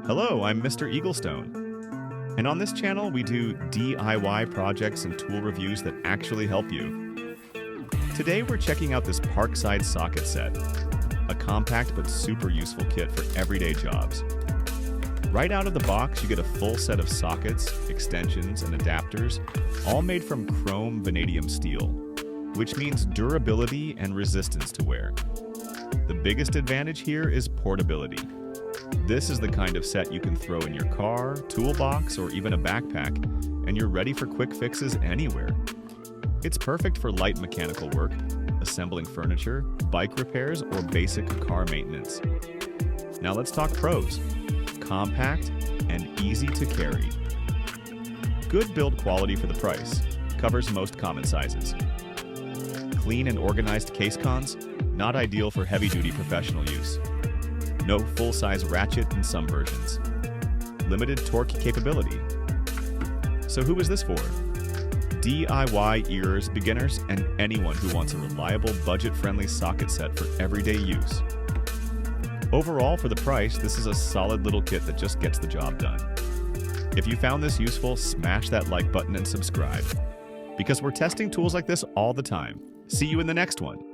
Hello, I'm Mr. Eaglestone. And on this channel, we do DIY projects and tool reviews that actually help you. Today, we're checking out this Parkside Socket Set, a compact but super useful kit for everyday jobs. Right out of the box, you get a full set of sockets, extensions, and adapters, all made from chrome vanadium steel, which means durability and resistance to wear. The biggest advantage here is portability. This is the kind of set you can throw in your car, toolbox, or even a backpack, and you're ready for quick fixes anywhere. It's perfect for light mechanical work, assembling furniture, bike repairs, or basic car maintenance. Now let's talk pros. Compact and easy to carry. Good build quality for the price. Covers most common sizes. Clean and organized case cons, not ideal for heavy-duty professional use. No full-size ratchet in some versions. Limited torque capability. So who is this for? DIY-ers, beginners, and anyone who wants a reliable, budget-friendly socket set for everyday use. Overall, for the price, this is a solid little kit that just gets the job done. If you found this useful, smash that like button and subscribe, because we're testing tools like this all the time. See you in the next one.